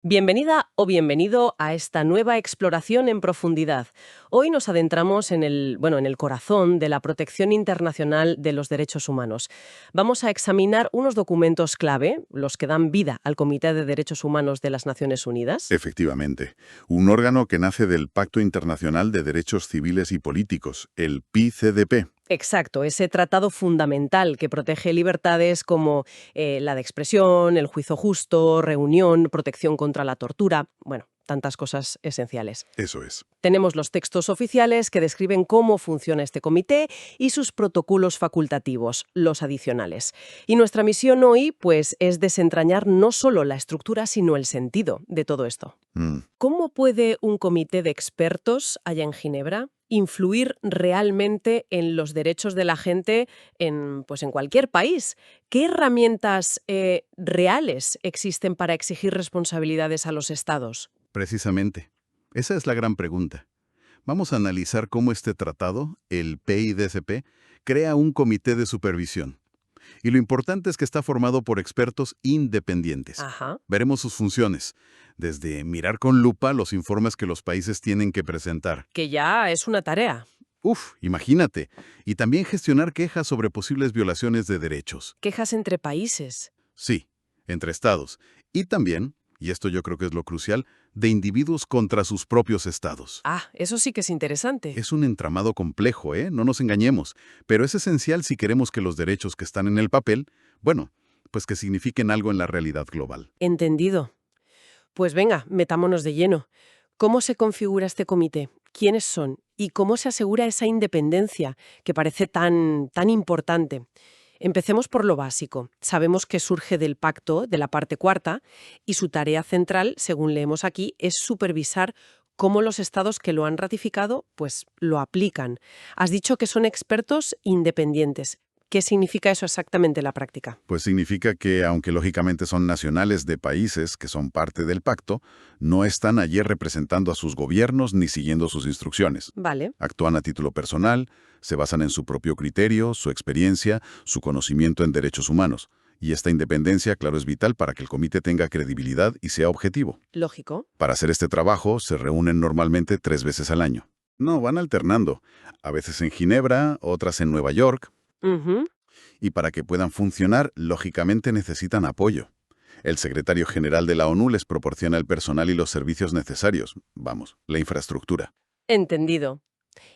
Bienvenida o bienvenido a esta nueva exploración en profundidad. Hoy nos adentramos en el corazón de la protección internacional de los derechos humanos. Vamos a examinar unos documentos clave, los que dan vida al Comité de Derechos Humanos de las Naciones Unidas. Efectivamente, un órgano que nace del Pacto Internacional de Derechos Civiles y Políticos, el PICDP. Exacto, ese tratado fundamental que protege libertades como la de expresión, el juicio justo, reunión, protección contra la tortura, bueno, tantas cosas esenciales. Eso es. Tenemos los textos oficiales que describen cómo funciona este comité y sus protocolos facultativos, los adicionales. Y nuestra misión hoy, pues, es desentrañar no solo la estructura, sino el sentido de todo esto. ¿Cómo puede un comité de expertos allá en Ginebra influir realmente en los derechos de la gente pues en cualquier país? ¿Qué herramientas reales existen para exigir responsabilidades a los estados? Precisamente. Esa es la gran pregunta. Vamos a analizar cómo este tratado, el PIDCP, crea un comité de supervisión. Y lo importante es que está formado por expertos independientes. Ajá. Veremos sus funciones, desde mirar con lupa los informes que los países tienen que presentar. Que ya es una tarea. Imagínate. Y también gestionar quejas sobre posibles violaciones de derechos. Quejas entre países. Sí, entre estados. Y también, y esto yo creo que es lo crucial, de individuos contra sus propios estados. Ah, eso sí que es interesante. Es un entramado complejo, ¿eh? No nos engañemos. Pero es esencial si queremos que los derechos que están en el papel, bueno, pues que signifiquen algo en la realidad global. Entendido. Pues venga, metámonos de lleno. ¿Cómo se configura este comité? ¿Quiénes son? ¿Y cómo se asegura esa independencia que parece tan importante? Empecemos por lo básico. Sabemos que surge del pacto de la parte cuarta y su tarea central, según leemos aquí, es supervisar cómo los estados que lo han ratificado pues lo aplican. Has dicho que son expertos independientes. ¿Qué significa eso exactamente en la práctica? Pues significa que, aunque lógicamente son nacionales de países que son parte del pacto, no están allí representando a sus gobiernos ni siguiendo sus instrucciones. Vale. Actúan a título personal, se basan en su propio criterio, su experiencia, su conocimiento en derechos humanos. Y esta independencia, claro, es vital para que el comité tenga credibilidad y sea objetivo. Lógico. Para hacer este trabajo, se reúnen normalmente 3 veces al año. No, van alternando. A veces en Ginebra, otras en Nueva York. Ujú. Y para que puedan funcionar, lógicamente necesitan apoyo. El secretario general de la ONU les proporciona el personal y los servicios necesarios. Vamos, la infraestructura. Entendido.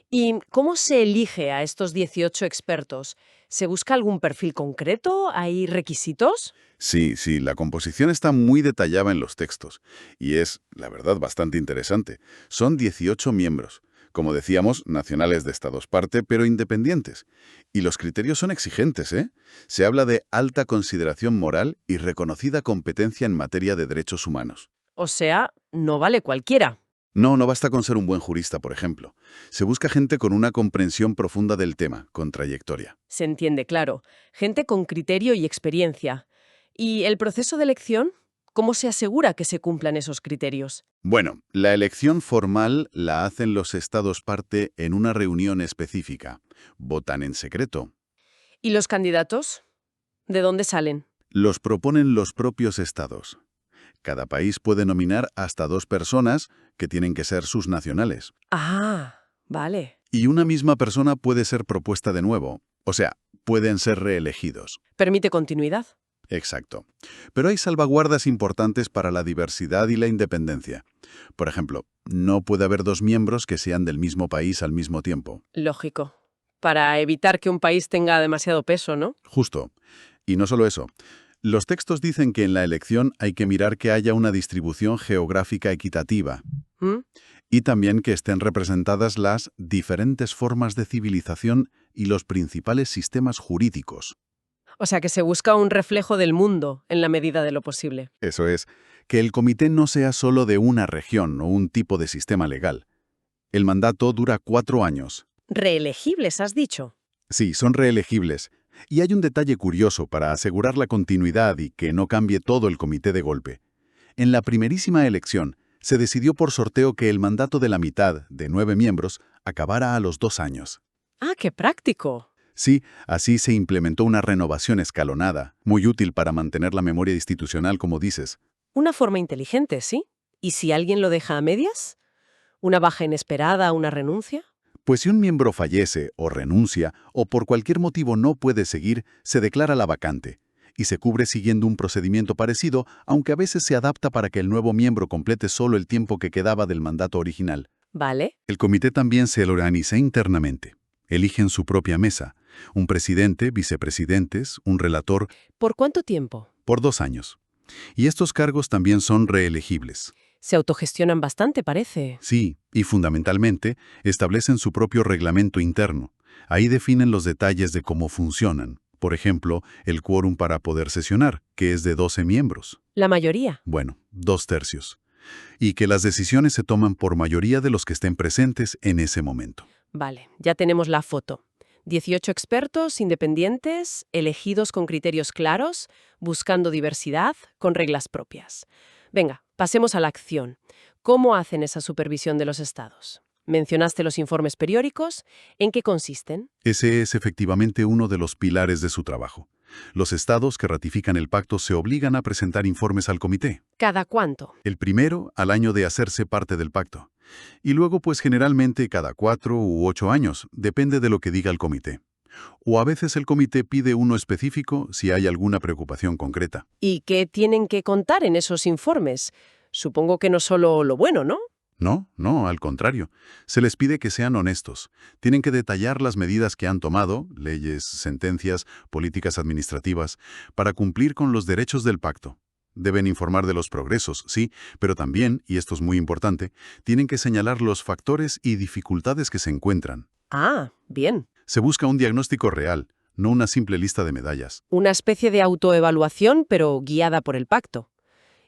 ¿Y cómo se elige a estos 18 expertos? ¿Se busca algún perfil concreto? ¿Hay requisitos? Sí, la composición está muy detallada en los textos. Y es, la verdad, bastante interesante. Son 18 miembros. Como decíamos, nacionales de estados parte, pero independientes. Y los criterios son exigentes, ¿eh? Se habla de alta consideración moral y reconocida competencia en materia de derechos humanos. O sea, no vale cualquiera. No basta con ser un buen jurista, por ejemplo. Se busca gente con una comprensión profunda del tema, con trayectoria. Se entiende, claro. Gente con criterio y experiencia. ¿Y el proceso de elección? ¿Cómo se asegura que se cumplan esos criterios? Bueno, la elección formal la hacen los estados parte en una reunión específica. Votan en secreto. ¿Y los candidatos? ¿De dónde salen? Los proponen los propios estados. Cada país puede nominar hasta 2 personas que tienen que ser sus nacionales. Ah, vale. Y una misma persona puede ser propuesta de nuevo. O sea, pueden ser reelegidos. ¿Permite continuidad? Exacto. Pero hay salvaguardas importantes para la diversidad y la independencia. Por ejemplo, no puede haber 2 miembros que sean del mismo país al mismo tiempo. Lógico. Para evitar que un país tenga demasiado peso, ¿no? Justo. Y no solo eso. Los textos dicen que en la elección hay que mirar que haya una distribución geográfica equitativa. ¿Mm? Y también que estén representadas las diferentes formas de civilización y los principales sistemas jurídicos. O sea que se busca un reflejo del mundo en la medida de lo posible. Eso es, que el comité no sea solo de una región o un tipo de sistema legal. El mandato dura 4 años. Reelegibles, has dicho. Sí, son reelegibles. Y hay un detalle curioso para asegurar la continuidad y que no cambie todo el comité de golpe. En la primerísima elección, se decidió por sorteo que el mandato de la mitad, de 9 miembros, acabara a los 2 años. Ah, qué práctico. Sí, así se implementó una renovación escalonada, muy útil para mantener la memoria institucional, como dices. Una forma inteligente, ¿sí? ¿Y si alguien lo deja a medias? ¿Una baja inesperada, una renuncia? Pues si un miembro fallece o renuncia o por cualquier motivo no puede seguir, se declara la vacante y se cubre siguiendo un procedimiento parecido, aunque a veces se adapta para que el nuevo miembro complete solo el tiempo que quedaba del mandato original. Vale. El comité también se organiza internamente. Eligen su propia mesa, un presidente, vicepresidentes, un relator, ¿Por cuánto tiempo? por 2 años. Y estos cargos también son reelegibles. Se autogestionan bastante, parece. Sí, y fundamentalmente, establecen su propio reglamento interno. Ahí definen los detalles de cómo funcionan. Por ejemplo, el quórum para poder sesionar, que es de 12 miembros. La mayoría. Bueno, 2/3. Y que las decisiones se toman por mayoría de los que estén presentes en ese momento. Vale, ya tenemos la foto. 18 expertos independientes, elegidos con criterios claros, buscando diversidad, con reglas propias. Venga, pasemos a la acción. ¿Cómo hacen esa supervisión de los estados? Mencionaste los informes periódicos. ¿En qué consisten? Ese es efectivamente uno de los pilares de su trabajo. Los estados que ratifican el pacto se obligan a presentar informes al comité. ¿Cada cuánto? El primero, al año de hacerse parte del pacto. Y luego, pues generalmente cada 4 u 8 años, depende de lo que diga el comité. O a veces el comité pide uno específico si hay alguna preocupación concreta. ¿Y qué tienen que contar en esos informes? Supongo que no solo lo bueno, ¿no? No, al contrario. Se les pide que sean honestos. Tienen que detallar las medidas que han tomado, leyes, sentencias, políticas administrativas, para cumplir con los derechos del pacto. Deben informar de los progresos, sí, pero también, y esto es muy importante, tienen que señalar los factores y dificultades que se encuentran. Ah, bien. Se busca un diagnóstico real, no una simple lista de medallas. Una especie de autoevaluación, pero guiada por el pacto.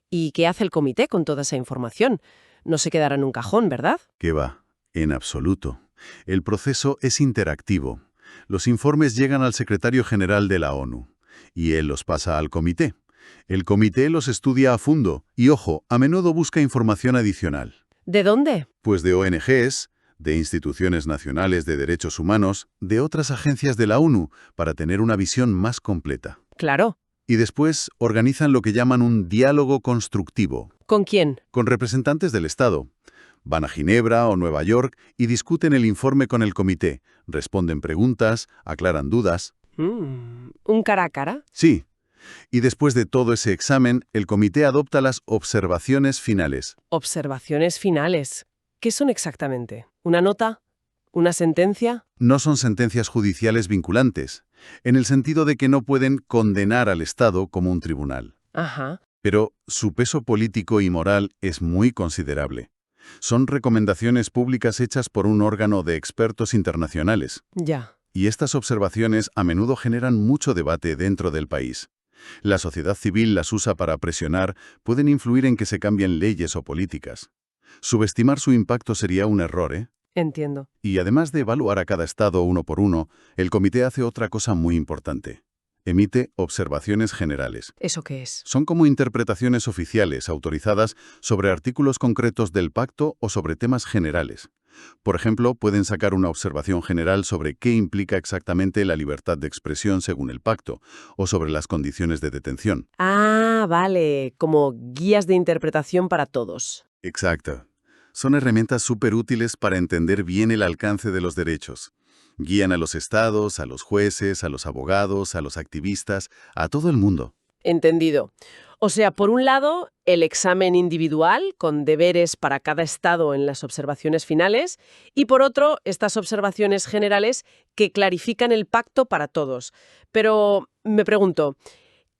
¿Y qué hace el comité con toda esa información? No se quedará en un cajón, ¿verdad? ¿Qué va? En absoluto. El proceso es interactivo. Los informes llegan al secretario general de la ONU, y él los pasa al comité. El comité los estudia a fondo y, ojo, a menudo busca información adicional. ¿De dónde? Pues de ONGs, de instituciones nacionales de derechos humanos, de otras agencias de la ONU, para tener una visión más completa. Claro. Y después organizan lo que llaman un diálogo constructivo, ¿Con quién? con representantes del Estado. Van a Ginebra o Nueva York y discuten el informe con el comité, responden preguntas, aclaran dudas. ¿Un cara a cara? Sí. Y después de todo ese examen, el comité adopta las observaciones finales. Observaciones finales. ¿Qué son exactamente? ¿Una nota? ¿Una sentencia? No son sentencias judiciales vinculantes, en el sentido de que no pueden condenar al Estado como un tribunal. Ajá. Pero su peso político y moral es muy considerable. Son recomendaciones públicas hechas por un órgano de expertos internacionales. Ya. Y estas observaciones a menudo generan mucho debate dentro del país. La sociedad civil las usa para presionar, pueden influir en que se cambien leyes o políticas. Subestimar su impacto sería un error, ¿eh? Entiendo. Y además de evaluar a cada estado uno por uno, el comité hace otra cosa muy importante. Emite observaciones generales. ¿Eso qué es? Son como interpretaciones oficiales autorizadas sobre artículos concretos del pacto o sobre temas generales. Por ejemplo, pueden sacar una observación general sobre qué implica exactamente la libertad de expresión según el pacto, o sobre las condiciones de detención. Ah, vale. Como guías de interpretación para todos. Exacto. Son herramientas súper útiles para entender bien el alcance de los derechos. Guían a los estados, a los jueces, a los abogados, a los activistas, a todo el mundo. Entendido. O sea, por un lado, el examen individual, con deberes para cada estado en las observaciones finales, y por otro, estas observaciones generales que clarifican el pacto para todos. Pero me pregunto,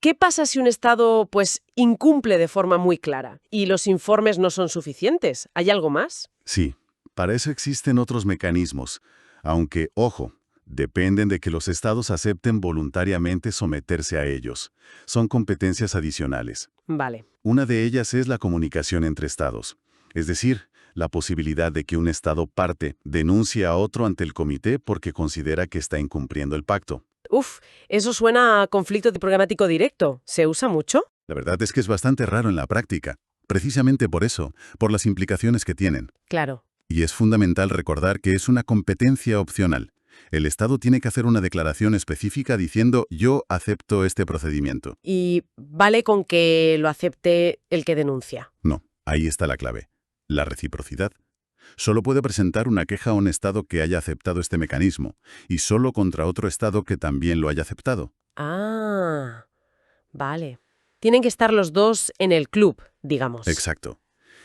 ¿qué pasa si un estado, pues, incumple de forma muy clara y los informes no son suficientes? ¿Hay algo más? Sí, para eso existen otros mecanismos, aunque, ojo, dependen de que los estados acepten voluntariamente someterse a ellos. Son competencias adicionales. Vale. Una de ellas es la comunicación entre estados, es decir, la posibilidad de que un estado parte denuncie a otro ante el comité porque considera que está incumpliendo el pacto. Uf, eso suena a conflicto diplomático directo. ¿Se usa mucho? La verdad es que es bastante raro en la práctica, precisamente por eso, por las implicaciones que tienen. Claro. Y es fundamental recordar que es una competencia opcional. El Estado tiene que hacer una declaración específica diciendo yo acepto este procedimiento. ¿Y vale con que lo acepte el que denuncia? No, ahí está la clave. La reciprocidad. Solo puede presentar una queja a un Estado que haya aceptado este mecanismo, y solo contra otro Estado que también lo haya aceptado. Ah, vale. Tienen que estar los dos en el club, digamos. Exacto.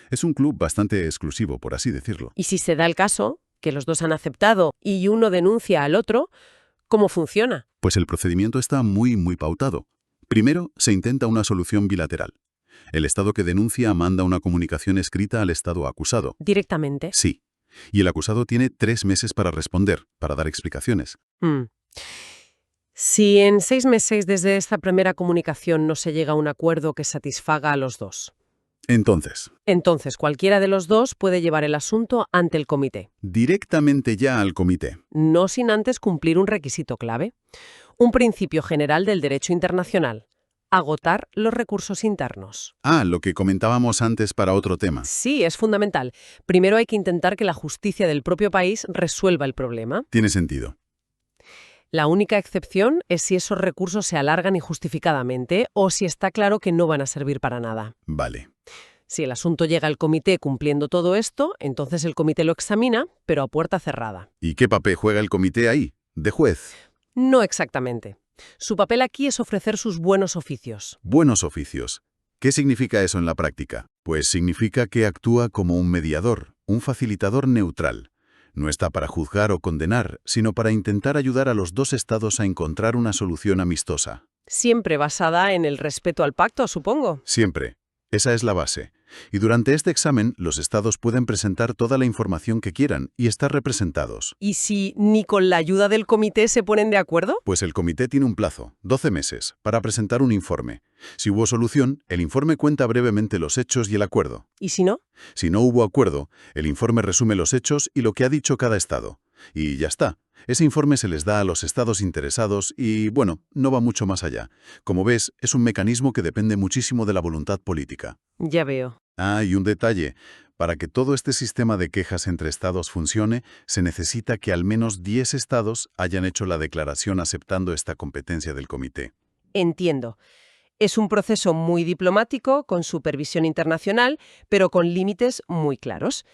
Es un club bastante exclusivo, por así decirlo. Y si se da el caso, que los dos han aceptado y uno denuncia al otro, ¿cómo funciona? Pues el procedimiento está muy pautado. Primero, se intenta una solución bilateral. El Estado que denuncia manda una comunicación escrita al Estado acusado. Directamente. Sí. Y el acusado tiene 3 meses para responder, para dar explicaciones. Mm. Si en 6 meses desde esta primera comunicación no se llega a un acuerdo que satisfaga a los dos, entonces cualquiera de los dos puede llevar el asunto ante el comité, directamente ya al comité. no sin antes cumplir un requisito clave, un principio general del derecho internacional: agotar los recursos internos. Ah, lo que comentábamos antes para otro tema. Sí, es fundamental. Primero hay que intentar que la justicia del propio país resuelva el problema. Tiene sentido. La única excepción es si esos recursos se alargan injustificadamente o si está claro que no van a servir para nada. Vale. Si el asunto llega al comité cumpliendo todo esto, entonces el comité lo examina, pero a puerta cerrada. ¿Y qué papel juega el comité ahí? ¿De juez? No exactamente. Su papel aquí es ofrecer sus buenos oficios. Buenos oficios. ¿Qué significa eso en la práctica? Pues significa que actúa como un mediador, un facilitador neutral. No está para juzgar o condenar, sino para intentar ayudar a los dos estados a encontrar una solución amistosa. Siempre basada en el respeto al pacto, supongo. Siempre. Esa es la base. Y durante este examen, los estados pueden presentar toda la información que quieran y estar representados. ¿Y si ni con la ayuda del comité se ponen de acuerdo? Pues el comité tiene un plazo, 12 meses, para presentar un informe. Si hubo solución, el informe cuenta brevemente los hechos y el acuerdo. ¿Y si no? Si no hubo acuerdo, el informe resume los hechos y lo que ha dicho cada estado. Y ya está. Ese informe se les da a los estados interesados y, bueno, no va mucho más allá. Como ves, es un mecanismo que depende muchísimo de la voluntad política. Ya veo. Ah, y un detalle. Para que todo este sistema de quejas entre estados funcione, se necesita que al menos 10 estados hayan hecho la declaración aceptando esta competencia del comité. Entiendo. Es un proceso muy diplomático, con supervisión internacional, pero con límites muy claros.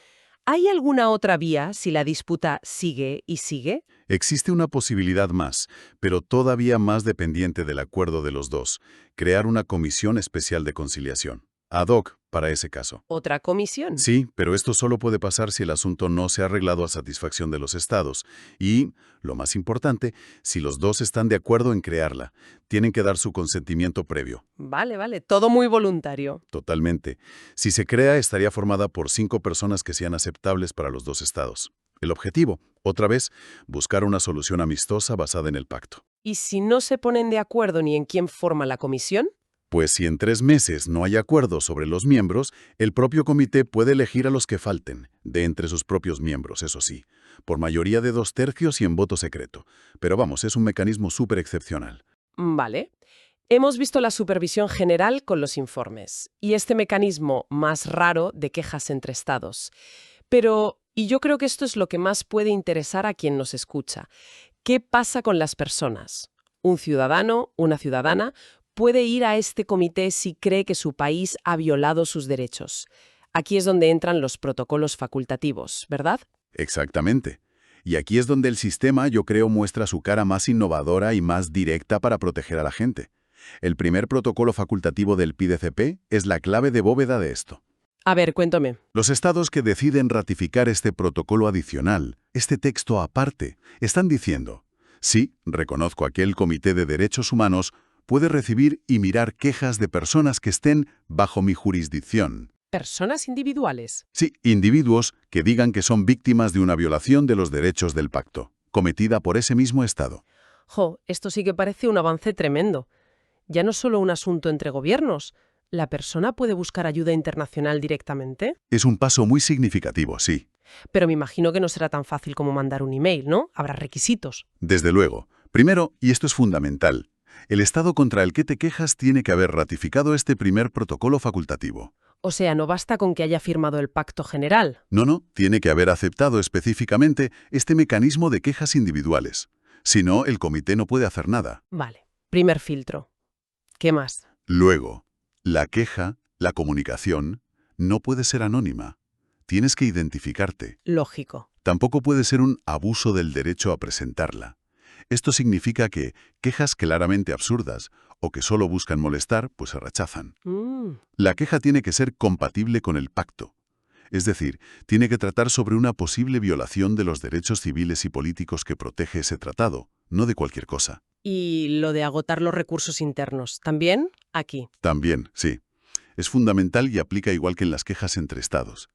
¿Hay alguna otra vía si la disputa sigue y sigue? Existe una posibilidad más, pero todavía más dependiente del acuerdo de los dos: crear una comisión especial de conciliación. Ad hoc para ese caso. ¿Otra comisión? Sí, pero esto solo puede pasar si el asunto no se ha arreglado a satisfacción de los estados. Y, lo más importante, si los dos están de acuerdo en crearla. Tienen que dar su consentimiento previo. Vale. Todo muy voluntario. Totalmente. Si se crea, estaría formada por 5 personas que sean aceptables para los dos estados. El objetivo, otra vez, buscar una solución amistosa basada en el pacto. ¿Y si no se ponen de acuerdo ni en quién forma la comisión? Pues si en 3 meses no hay acuerdo sobre los miembros, el propio comité puede elegir a los que falten, de entre sus propios miembros, eso sí, por mayoría de 2/3 y en voto secreto. Pero vamos, es un mecanismo súper excepcional. Vale. Hemos visto la supervisión general con los informes y este mecanismo más raro de quejas entre estados. Pero, y yo creo que esto es lo que más puede interesar a quien nos escucha, ¿qué pasa con las personas? Un ciudadano, una ciudadana, puede ir a este comité si cree que su país ha violado sus derechos. Aquí es donde entran los protocolos facultativos, ¿verdad? Exactamente. Y aquí es donde el sistema, yo creo, muestra su cara más innovadora y más directa para proteger a la gente. El primer protocolo facultativo del PIDCP es la clave de bóveda de esto. A ver, cuéntame. Los estados que deciden ratificar este protocolo adicional, este texto aparte, están diciendo: sí, reconozco que el Comité de Derechos Humanos puede recibir y mirar quejas de personas que estén bajo mi jurisdicción. ¿Personas individuales? Sí, individuos que digan que son víctimas de una violación de los derechos del pacto, cometida por ese mismo Estado. Jo, esto sí que parece un avance tremendo. Ya no es solo un asunto entre gobiernos. ¿La persona puede buscar ayuda internacional directamente? Es un paso muy significativo, sí. Pero me imagino que no será tan fácil como mandar un email, ¿no? Habrá requisitos. Desde luego. Primero, y esto es fundamental, el Estado contra el que te quejas tiene que haber ratificado este primer protocolo facultativo. O sea, no basta con que haya firmado el pacto general. No, tiene que haber aceptado específicamente este mecanismo de quejas individuales. Si no, el comité no puede hacer nada. Vale. Primer filtro. ¿Qué más? Luego, la queja, la comunicación, no puede ser anónima. Tienes que identificarte. Lógico. Tampoco puede ser un abuso del derecho a presentarla. Esto significa que quejas claramente absurdas o que solo buscan molestar, pues se rechazan. La queja tiene que ser compatible con el pacto. Es decir, tiene que tratar sobre una posible violación de los derechos civiles y políticos que protege ese tratado, no de cualquier cosa. Y lo de agotar los recursos internos, ¿también? Aquí. También, sí. Es fundamental y aplica igual que en las quejas entre Estados.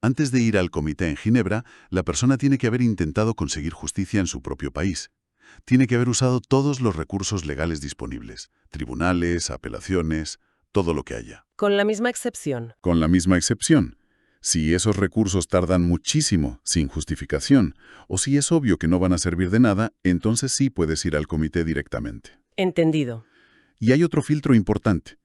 Antes de ir al comité en Ginebra, la persona tiene que haber intentado conseguir justicia en su propio país. Tiene que haber usado todos los recursos legales disponibles, tribunales, apelaciones, todo lo que haya. Con la misma excepción. Con la misma excepción. Si esos recursos tardan muchísimo, sin justificación, o si es obvio que no van a servir de nada, entonces sí puedes ir al comité directamente. Entendido. Y hay otro filtro importante.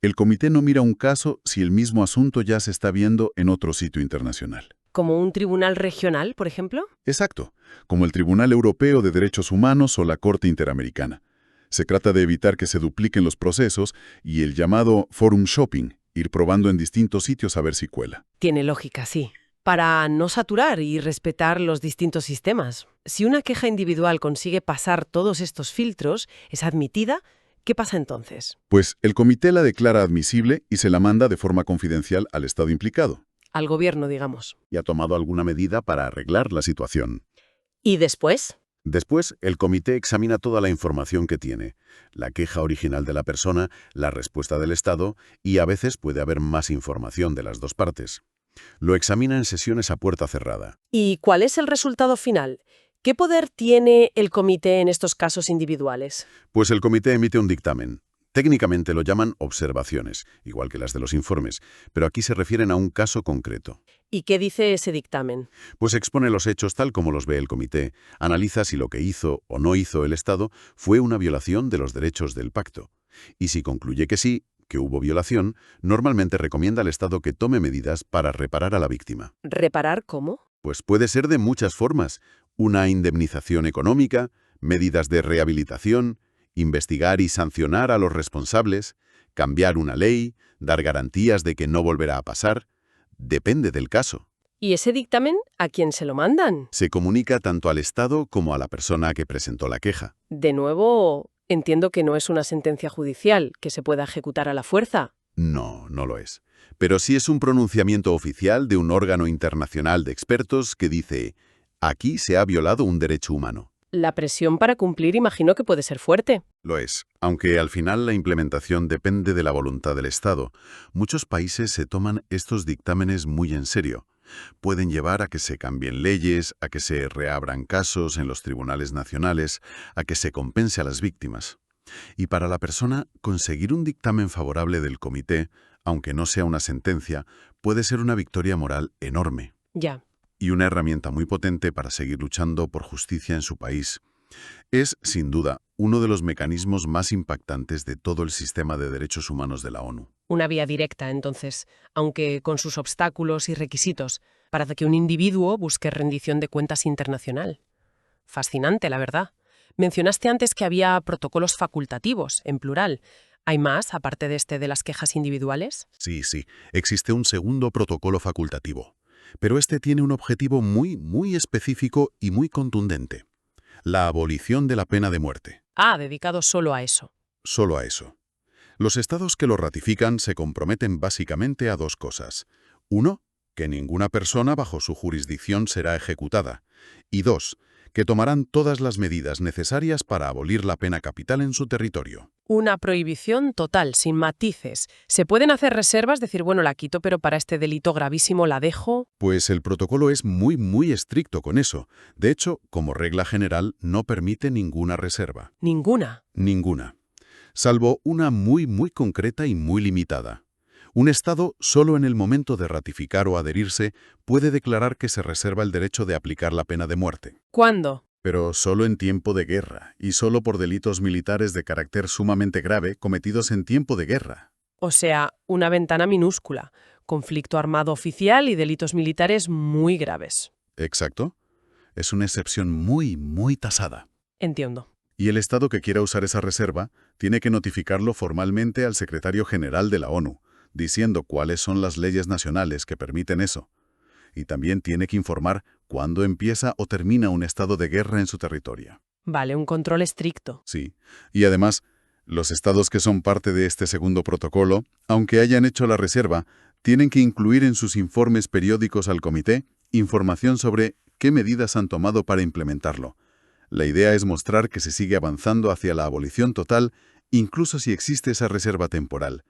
El comité no mira un caso si el mismo asunto ya se está viendo en otro sitio internacional. ¿Como un tribunal regional, por ejemplo? Exacto, como el Tribunal Europeo de Derechos Humanos o la Corte Interamericana. Se trata de evitar que se dupliquen los procesos y el llamado forum shopping, ir probando en distintos sitios a ver si cuela. Tiene lógica, sí. Para no saturar y respetar los distintos sistemas. Si una queja individual consigue pasar todos estos filtros, es admitida, ¿qué pasa entonces? Pues el comité la declara admisible y se la manda de forma confidencial al Estado implicado. Al gobierno, digamos. Y ha tomado alguna medida para arreglar la situación. ¿Y después? Después, el comité examina toda la información que tiene, la queja original de la persona, la respuesta del Estado y a veces puede haber más información de las dos partes. Lo examina en sesiones a puerta cerrada. ¿Y cuál es el resultado final? ¿Qué poder tiene el comité en estos casos individuales? Pues el comité emite un dictamen. Técnicamente lo llaman observaciones, igual que las de los informes, pero aquí se refieren a un caso concreto. ¿Y qué dice ese dictamen? Pues expone los hechos tal como los ve el comité, analiza si lo que hizo o no hizo el Estado fue una violación de los derechos del pacto. Y si concluye que sí, que hubo violación, normalmente recomienda al Estado que tome medidas para reparar a la víctima. ¿Reparar cómo? Pues puede ser de muchas formas. Una indemnización económica, medidas de rehabilitación, investigar y sancionar a los responsables, cambiar una ley, dar garantías de que no volverá a pasar. Depende del caso. ¿Y ese dictamen a quién se lo mandan? Se comunica tanto al Estado como a la persona que presentó la queja. De nuevo, entiendo que no es una sentencia judicial que se pueda ejecutar a la fuerza. No lo es. Pero sí es un pronunciamiento oficial de un órgano internacional de expertos que dice: aquí se ha violado un derecho humano. La presión para cumplir imagino que puede ser fuerte. Lo es, aunque al final la implementación depende de la voluntad del Estado. Muchos países se toman estos dictámenes muy en serio. Pueden llevar a que se cambien leyes, a que se reabran casos en los tribunales nacionales, a que se compense a las víctimas. Y para la persona, conseguir un dictamen favorable del comité, aunque no sea una sentencia, puede ser una victoria moral enorme. Ya. Y una herramienta muy potente para seguir luchando por justicia en su país. Es, sin duda, uno de los mecanismos más impactantes de todo el sistema de derechos humanos de la ONU. Una vía directa, entonces, aunque con sus obstáculos y requisitos, para que un individuo busque rendición de cuentas internacional. Fascinante, la verdad. Mencionaste antes que había protocolos facultativos, en plural. ¿Hay más, aparte de este de las quejas individuales? Sí. Existe un segundo protocolo facultativo. Pero este tiene un objetivo muy específico y muy contundente. La abolición de la pena de muerte. Ah, dedicado solo a eso. Solo a eso. Los estados que lo ratifican se comprometen básicamente a dos cosas. 1, que ninguna persona bajo su jurisdicción será ejecutada. Y 2, que tomarán todas las medidas necesarias para abolir la pena capital en su territorio. Una prohibición total, sin matices. ¿Se pueden hacer reservas? Decir, bueno, la quito, pero para este delito gravísimo la dejo. Pues el protocolo es muy estricto con eso. De hecho, como regla general, no permite ninguna reserva. ¿Ninguna? Ninguna. Salvo una muy concreta y muy limitada. Un Estado, solo en el momento de ratificar o adherirse, puede declarar que se reserva el derecho de aplicar la pena de muerte. ¿Cuándo? Pero solo en tiempo de guerra, y solo por delitos militares de carácter sumamente grave cometidos en tiempo de guerra. O sea, una ventana minúscula. conflicto armado oficial y delitos militares muy graves. Exacto. Es una excepción muy tasada. Entiendo. Y el Estado que quiera usar esa reserva tiene que notificarlo formalmente al secretario general de la ONU, diciendo cuáles son las leyes nacionales que permiten eso. Y también tiene que informar cuándo empieza o termina un estado de guerra en su territorio. Vale, un control estricto. Sí. Y además, los estados que son parte de este segundo protocolo, aunque hayan hecho la reserva, tienen que incluir en sus informes periódicos al comité información sobre qué medidas han tomado para implementarlo. La idea es mostrar que se sigue avanzando hacia la abolición total, incluso si existe esa reserva temporal.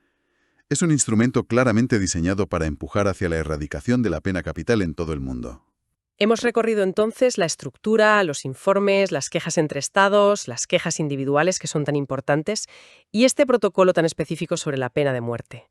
Es un instrumento claramente diseñado para empujar hacia la erradicación de la pena capital en todo el mundo. Hemos recorrido entonces la estructura, los informes, las quejas entre estados, las quejas individuales que son tan importantes y este protocolo tan específico sobre la pena de muerte.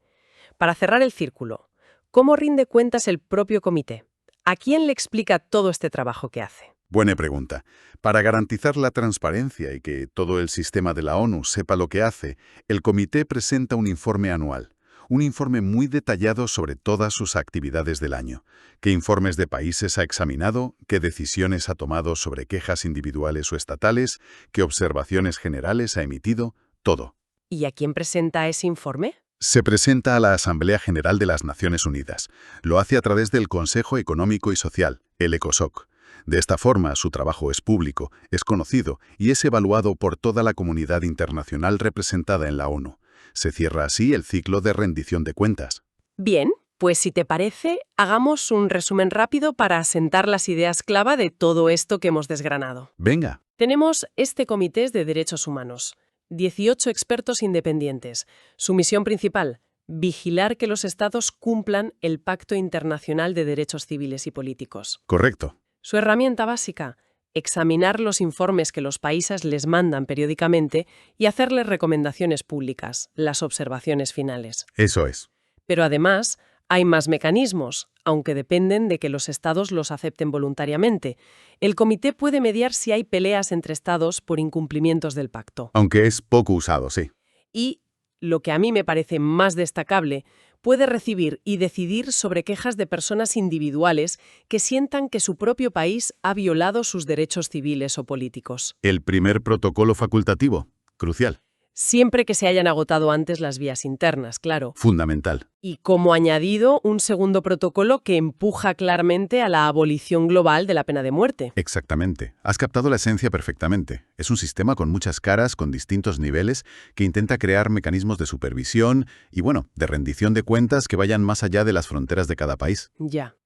Para cerrar el círculo, ¿cómo rinde cuentas el propio comité? ¿A quién le explica todo este trabajo que hace? Buena pregunta. Para garantizar la transparencia y que todo el sistema de la ONU sepa lo que hace, el comité presenta un informe anual. Un informe muy detallado sobre todas sus actividades del año. ¿Qué informes de países ha examinado? ¿Qué decisiones ha tomado sobre quejas individuales o estatales? ¿Qué observaciones generales ha emitido? Todo. ¿Y a quién presenta ese informe? Se presenta a la Asamblea General de las Naciones Unidas. Lo hace a través del Consejo Económico y Social, el ECOSOC. De esta forma, su trabajo es público, es conocido y es evaluado por toda la comunidad internacional representada en la ONU. Se cierra así el ciclo de rendición de cuentas. Bien, pues si te parece, hagamos un resumen rápido para asentar las ideas clave de todo esto que hemos desgranado. Venga. Tenemos este Comité de Derechos Humanos, 18 expertos independientes. Su misión principal, vigilar que los estados cumplan el Pacto Internacional de Derechos Civiles y Políticos. Correcto. Su herramienta básica, examinar los informes que los países les mandan periódicamente y hacerles recomendaciones públicas, las observaciones finales. Eso es. Pero además, hay más mecanismos, aunque dependen de que los estados los acepten voluntariamente. El comité puede mediar si hay peleas entre estados por incumplimientos del pacto. Aunque es poco usado, sí. Y, lo que a mí me parece más destacable, puede recibir y decidir sobre quejas de personas individuales que sientan que su propio país ha violado sus derechos civiles o políticos. El primer protocolo facultativo. Crucial. Siempre que se hayan agotado antes las vías internas, claro. Fundamental. Y como añadido, un segundo protocolo que empuja claramente a la abolición global de la pena de muerte. Exactamente. Has captado la esencia perfectamente. Es un sistema con muchas caras, con distintos niveles, que intenta crear mecanismos de supervisión y, de rendición de cuentas que vayan más allá de las fronteras de cada país. Ya.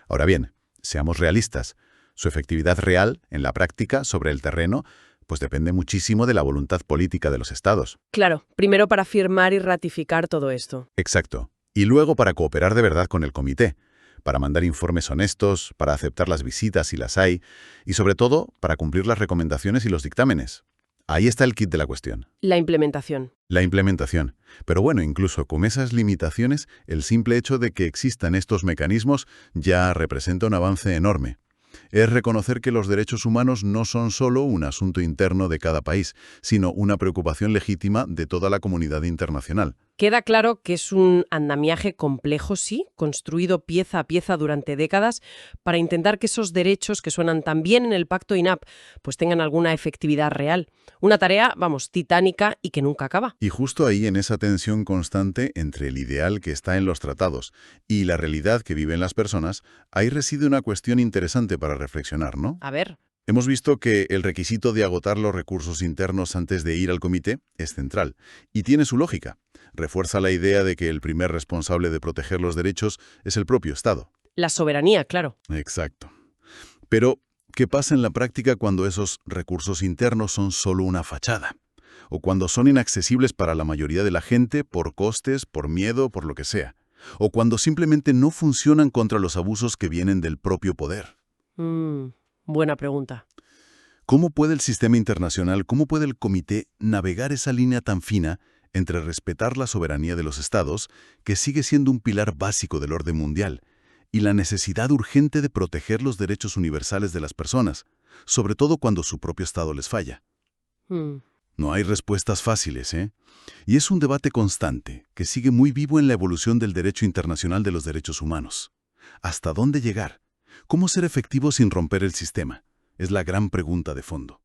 Ahora bien, seamos realistas. Su efectividad real, en la práctica, sobre el terreno, pues depende muchísimo de la voluntad política de los estados. Claro, primero para firmar y ratificar todo esto. Exacto. Y luego para cooperar de verdad con el comité, para mandar informes honestos, para aceptar las visitas si las hay, y sobre todo, para cumplir las recomendaciones y los dictámenes. Ahí está el kit de la cuestión. La implementación. La implementación. Pero incluso con esas limitaciones, el simple hecho de que existan estos mecanismos ya representa un avance enorme. Es reconocer que los derechos humanos no son solo un asunto interno de cada país, sino una preocupación legítima de toda la comunidad internacional. Queda claro que es un andamiaje complejo, sí, construido pieza a pieza durante décadas para intentar que esos derechos que suenan tan bien en el Pacto INAP pues tengan alguna efectividad real. Una tarea, titánica y que nunca acaba. Y justo ahí, en esa tensión constante entre el ideal que está en los tratados y la realidad que viven las personas, ahí reside una cuestión interesante para reflexionar, ¿no? A ver. Hemos visto que el requisito de agotar los recursos internos antes de ir al comité es central, y tiene su lógica. Refuerza la idea de que el primer responsable de proteger los derechos es el propio Estado. La soberanía, claro. Exacto. Pero, ¿qué pasa en la práctica cuando esos recursos internos son solo una fachada? O cuando son inaccesibles para la mayoría de la gente por costes, por miedo, por lo que sea. O cuando simplemente no funcionan contra los abusos que vienen del propio poder. Buena pregunta. ¿Cómo puede el sistema internacional, cómo puede el comité navegar esa línea tan fina entre respetar la soberanía de los estados, que sigue siendo un pilar básico del orden mundial, y la necesidad urgente de proteger los derechos universales de las personas, sobre todo cuando su propio estado les falla? No hay respuestas fáciles, ¿eh? Y es un debate constante que sigue muy vivo en la evolución del derecho internacional de los derechos humanos. ¿Hasta dónde llegar? ¿Cómo ser efectivo sin romper el sistema? Es la gran pregunta de fondo.